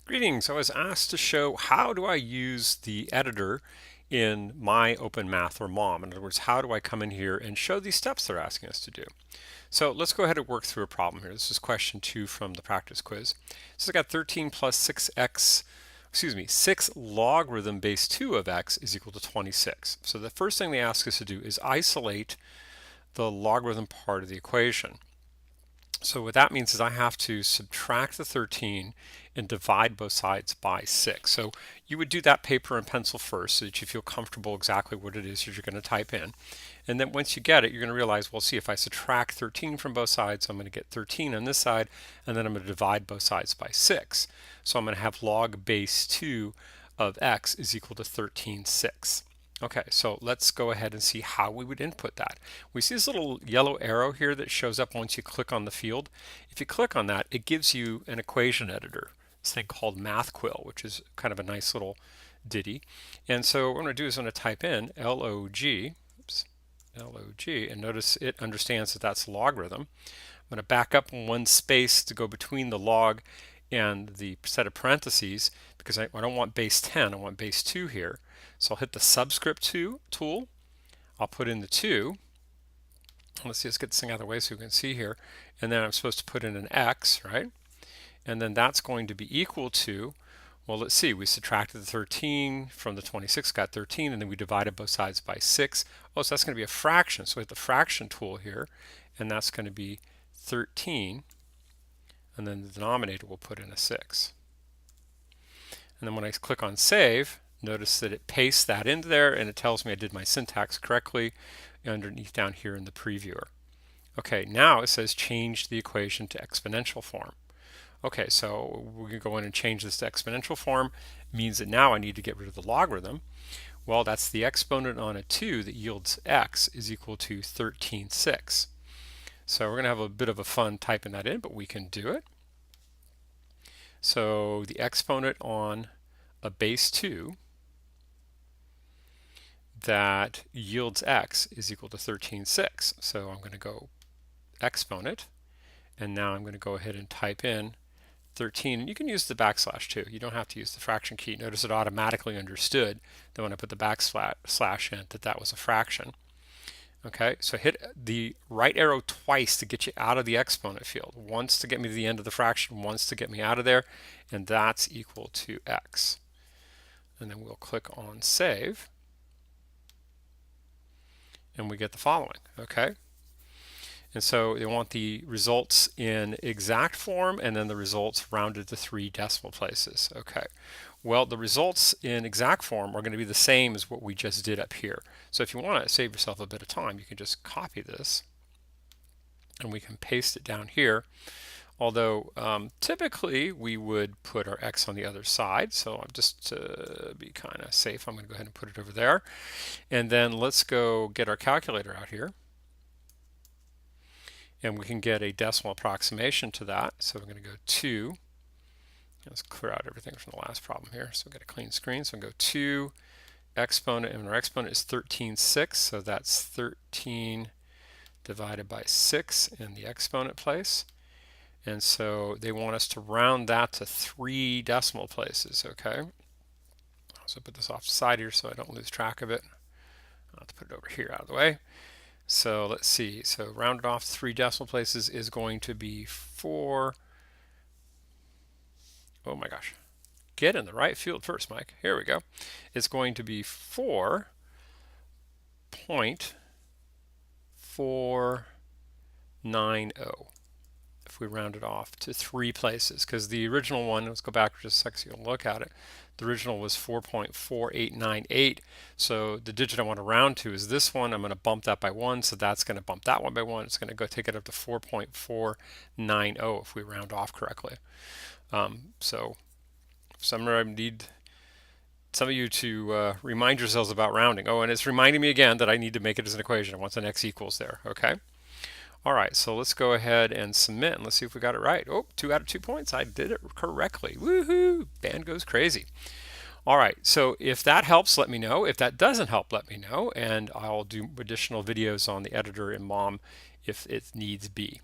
Greetings. I was asked to show how do I use the editor in my Open Math or MOM. In other words, how do I come in here and show these steps they're asking us to do? So let's go ahead and work through a problem here. This is question 2 from the practice quiz. So I got 13 plus 6 logarithm base 2 of x is equal to 26. So the first thing they ask us to do is isolate the logarithm part of the equation. So what that means is I have to subtract the 13 and divide both sides by 6. So you would do that paper and pencil first so that you feel comfortable exactly what it is that you're going to type in. And then once you get it, you're going to realize, well, see, if I subtract 13 from both sides, I'm going to get 13 on this side, and then I'm going to divide both sides by 6. So I'm going to have log base 2 of x is equal to 13/6. Okay, so let's go ahead and see how we would input that. We see this little yellow arrow here that shows up once you click on the field. If you click on that, it gives you an equation editor, this thing called MathQuill, which is kind of a nice little ditty. And so what I'm going to do is I'm going to type in log, and notice it understands that that's logarithm. I'm going to back up one space to go between the log and the set of parentheses because I don't want base 10, I want base 2 here. So I'll hit the subscript 2 tool. I'll put in the 2. Let's get this thing out of the way so we can see here. And then I'm supposed to put in an x, right? And then that's going to be equal to, well, let's see, we subtracted the 13 from the 26, got 13, and then we divided both sides by 6. Oh, so that's going to be a fraction. So hit the fraction tool here, and that's going to be 13. And then the denominator will put in a 6. And then when I click on save, notice that it pastes that into there and it tells me I did my syntax correctly underneath down here in the previewer. Okay, now it says change the equation to exponential form. Okay, so we can go in and change this to exponential form. It means that now I need to get rid of the logarithm. Well, that's the exponent on a 2 that yields x is equal to 13/6. So we're going to have a bit of a fun typing that in, but we can do it. So the exponent on a base 2 that yields x is equal to 13/6. So I'm going to go exponent, and now I'm going to go ahead and type in 13, and you can use the backslash too. You don't have to use the fraction key. Notice it automatically understood that when I put the backslash in that was a fraction. Okay, so hit the right arrow twice to get you out of the exponent field. Once to get me to the end of the fraction, once to get me out of there, and that's equal to x. And then we'll click on save, and we get the following, okay? And so they want the results in exact form and then the results rounded to 3 decimal places. Okay, well, the results in exact form are going to be the same as what we just did up here. So if you want to save yourself a bit of time, you can just copy this and we can paste it down here. Although typically we would put our x on the other side. So I'm just to be kind of safe, I'm going to go ahead and put it over there. And then let's go get our calculator out here. And we can get a decimal approximation to that. So we're going to go 2. Let's clear out everything from the last problem here. So we've got a clean screen. So I'm going to go 2 exponent, and our exponent is 13/6. So that's 13 divided by 6 in the exponent place. And so they want us to round that to 3 decimal places, okay? So put this off to the side here so I don't lose track of it. I'll have to put it over here out of the way. So let's see, so rounded off 3 decimal places is going to be 4. Oh my gosh, get in the right field first, Mike. Here we go. It's going to be 4.490 if we round it off to 3 places, because the original one, let's go back for just a second so you can look at it. The original was 4.4898, so the digit I want to round to is this one. I'm going to bump that by 1, so that's going to bump that one by 1. It's going to go take it up to 4.490 if we round off correctly. So somewhere I need some of you to remind yourselves about rounding. Oh, and it's reminding me again that I need to make it as an equation. I want an x equals there, okay? All right, so let's go ahead and submit, and let's see if we got it right. Oh, 2 out of 2 points. I did it correctly. Woohoo! Band goes crazy. All right, so if that helps, let me know. If that doesn't help, let me know, and I'll do additional videos on the editor in MOM if it needs be.